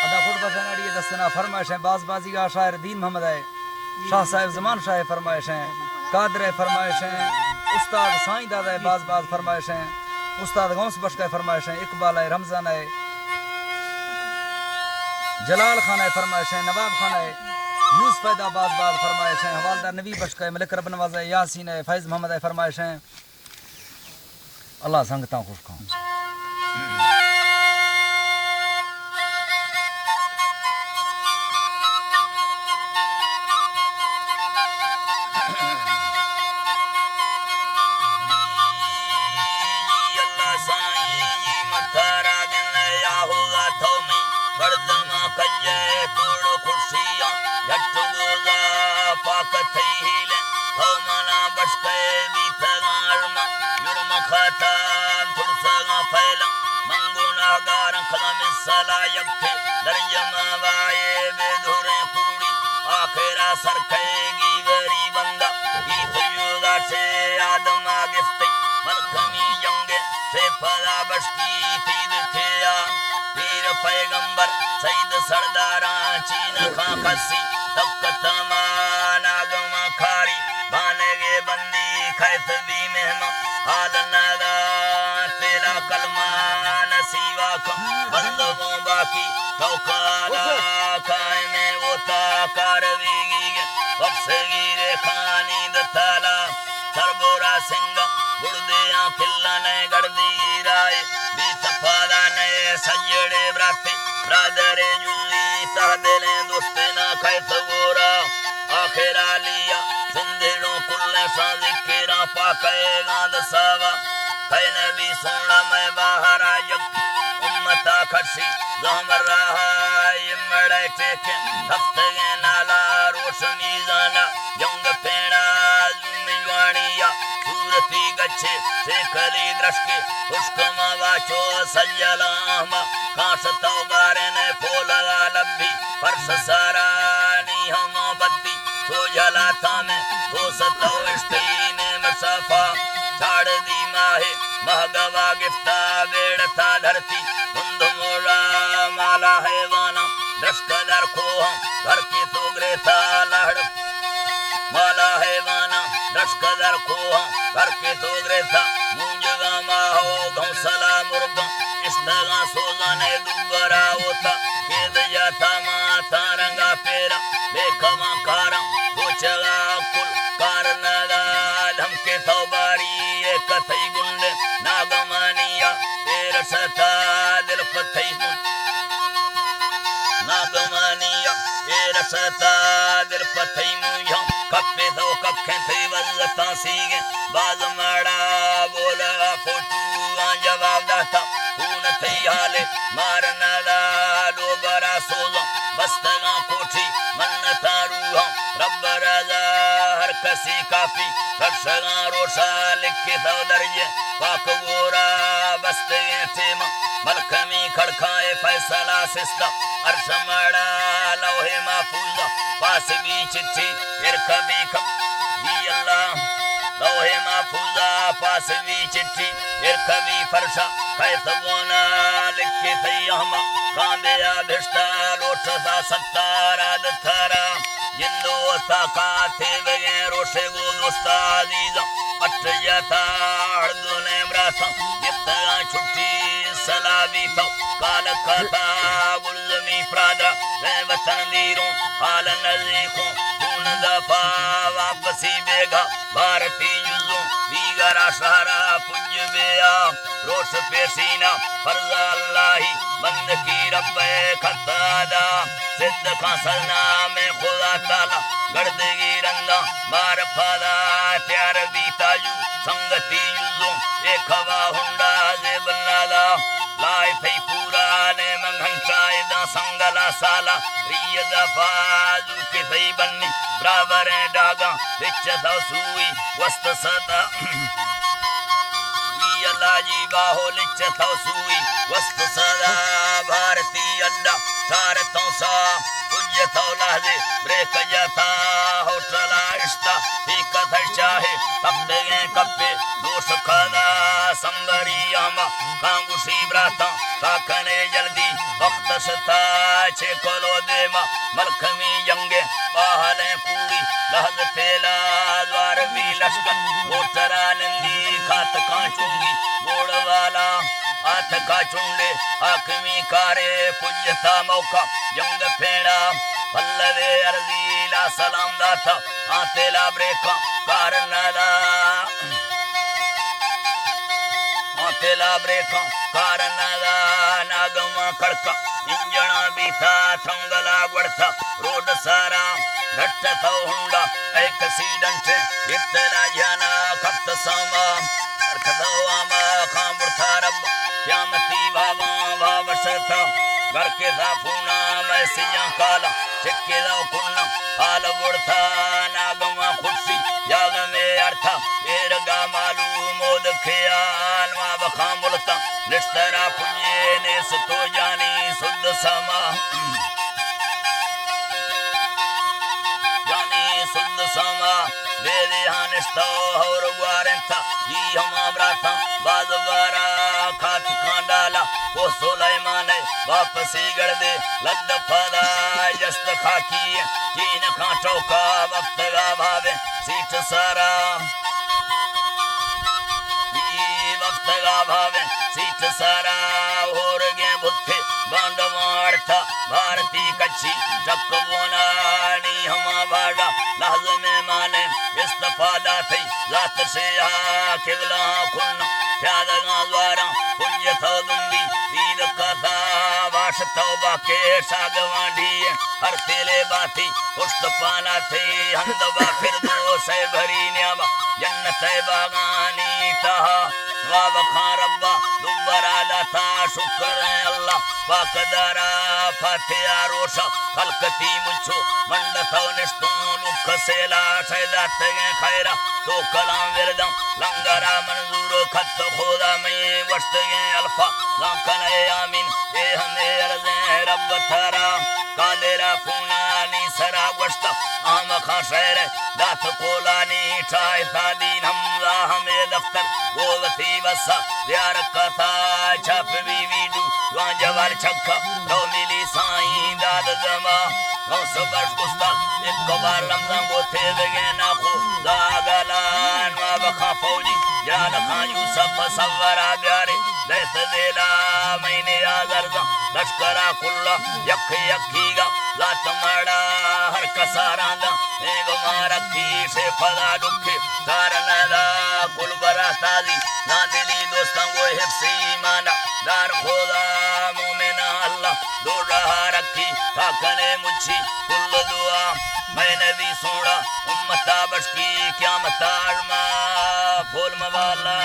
अदा खुद बसन अड़ी दसना फरमाइश है बाजी का शायर दीन मोहम्मद है शाह साहब जमान शाह फरमाइश है कादर फरमाइश है उस्ताद साईं दादा है बाज फरमाइश है उस्ताद गौस बख्श का फरमाइश है इकबाल है रमजान है जलाल खान है फरमाइश है नवाब खान है यूस पैदा बाज फरमाइश है हवालदार नबी बख्श का मलिक रब नवाज है यासीन है फैज़ मोहम्मद है फरमाइश है अल्लाह संगता खुश खाऊं पैगंबर सईद सरदारा चीन खां खसी तबकत नागमा खारी बानेगे बंदी खैफ भी मेहमा हाल नगा तेरा कलमा नसीवा का बंदों बाकी तौकाला खाए में होता कारवीगी वक्सगी रे खानी दताला सरबोरा सिंगा गुर्दियां खिल्ला ने गड़दी राय भी सफादा ने सजड़े ब्राते ब्रादरे जुली तादले दोस्ते ना खैफ गोरा आखिरा लिया सिंधेड़ों कुल्ले सा जिक्रा पाके गांद सावा खै नबी सोना मैं बाहर आयक उम्मता खसी जहमर रहा मड़े टेके हफ्ते नाला रोशनी जाना जंग पेड़ा जुमिवानिया सूरती गच्छे से खली दृष्टि पुष्कमा वाचो सज्जलामा काश तौगारे ने फोलगा लब्बी फर्श सारानी हम बत्ती सो जला था में तो सतो इश्ती ने मसाफा छाड़ दी माहे महगवा गिफ्ता बेड़ता धरती धुंध मोड़ा माला है वाना दृष्कदर खो हम घर की तो ग्रेता लहड़ माला है वाना दृष्कदर खो हम घर के तो ग्रेता मुंजगा माहो घोंसला मुर्गा इश्तगा सोजा ने दुबरा होता केद जाता माता रंगा पेरा देखमा कारा गोचगा कुल कारनगा धमके तौबारी एक कथई गुंडे नागमानिया तेर सता दिल पथई नागमानिया तेर सता दिल पथई मुझा कप्पे तो कखे थई वल्लता सीगे बाज मड़ा बोला फोटू जवाब दाता खून थई हाले मारना लो बरा सोजा बस्तगा कोठी मन्नता रूहा रब राजा हर कसी काफी रक्षगा रोशा लिखे तो दर्जे पाक गोरा बस्ते थेमा मलखमी खड़खाए फैसला सिस्ता अर्श मड़ा लोहे महफूजा पास भी चिट्ठी फिर कभी ये अल्लाह लोहे महफूजा पास भी चिट्ठी फिर कभी फरशा खैत बोना लिखे थई हमा कांबे आभिष्टा लोटता सत्तारा दथारा जिंदो ताका थे बगे रोशे गो दोस्ता दीजा अट जाता हड़दोने ब्राथा जितना छुट्टी सलाबी तो काल कथा गुलमी प्रादा मैं वतन वीरों हाल नजीकों दून दफा वापसी बेगा भारती जुजों बीगरा सहारा पुंज बेया रोश पेशीना फर्जा अल्लाही बंद की रब्बे खतादा सिद्ध का सलना में खुदा ताला गर्दगी रंगा मार फादा प्यार बीतायु संगति युजो एक हवा हुंडा जे बनादा लाए थई पूरा ने मंगंचाए दा संगला साला रिय दफाजु के थई बन्नी बराबर डागा विच दा सुई वस्त सदा लाजी बाहो लिच थो सुई वस्त सदा भारती अड्डा सार तो सा कुछ थो लहजे ब्रेक जाता होटला इश्ता पीक थर चाहे कपड़े कपे दोष खाना संगरी आमा कांगुशी ब्राता ताकने जल्दी वक्त सता छे कोलो देमा मलखमी जंगे बाहले पूरी लहद तेला द्वार भी लश्कर मोटरा नंदी खात कांचूंगी गोड़ वाला हाथ का चुंडे आखमी कारे पुजता मौका जंग फेड़ा पल्लवे अर्जीला सलाम दाता आतेला ब्रेका कारनादा आतेला ब्रेका कारनादा नागमा खड़का इंजना बीता थंगला गुड़ता रोड सारा घट्ट थो हुंडा एक सीडेंट इतला जाना खत सामा खदवामा खामुरथा रब क्यामती बाबा बाबशता घर के साफूना मैं सिया काला चिक्के दा कुन्ना हाल बुड़था नागमा खुशी जाग में अर्था एरगा मालू मोद ख्याल मा बखा मुलता निस्तरा पुण्ये ने सतो जानी सुद्ध समा जानी सुद्ध समा वेदे हानिस्तो और वारंता जी हम ब्राथा बाजवारा खात कांडाला को सुलेमान वापसी गड़ दे लद फदा जस्त खाकी चीन खाटो का वक्त गा भावे सीट सारा वक्त गा भावे सीट सारा और गे बुद्धे बांडवाड़ था भारती कच्ची चक्कवनानी हम बाड़ा लहज में माने इस्तफादा थी लात से आ किबला खुन त्यादगा द्वारा पुण्य थो दुंबी ईद कथा वाश तौबा के सागवांडी हर तेले बाती पुष्ट पाना थे हंदवा फिर दो से भरी न्यामा जन्नत बागानी तहा वाब खान रब्बा दुबरा लाता शुक्र है अल्लाह पाकदारा फातिहा रोशा खलकती मुझो मंड थो निष्ठू लुख सेला सैदात गए खैरा तो कलाम विरदम लंगरा मंजूर खत खुदा में वस्त गए अल्फा लाखन आमीन ए हमें अर्ज़ रब थारा कादेरा फूनानी सरा वस्त आम खा शहर दात कोलानी चाय तादीन हमला हमें दफ्तर गोवती वसा यार कथा छप बीवीडू वाजवार छक्का तो मिली साईं दाद जमा नौस बर्ष कुस्ता एक बार रमजान गोथे लगे ना खो दागलान मा बखा फौजी जान खान यूसुफ सवरा प्यारे दैस देला मैंने आगरगा लश्करा कुल्ला यख यखीगा लात मड़ा हर कसारांदा एक मारखी से फदा दुखे कारनदा कुलबरा ताजी ना दिली दोस्तां वो हिफ्सी माना दार खोदा मोमिना अल्लाह दो रहा रखी ताकने मुझी कुल दुआ मैंने भी सोड़ा उम्मता बशकी क्या मतारमा फूल मवाला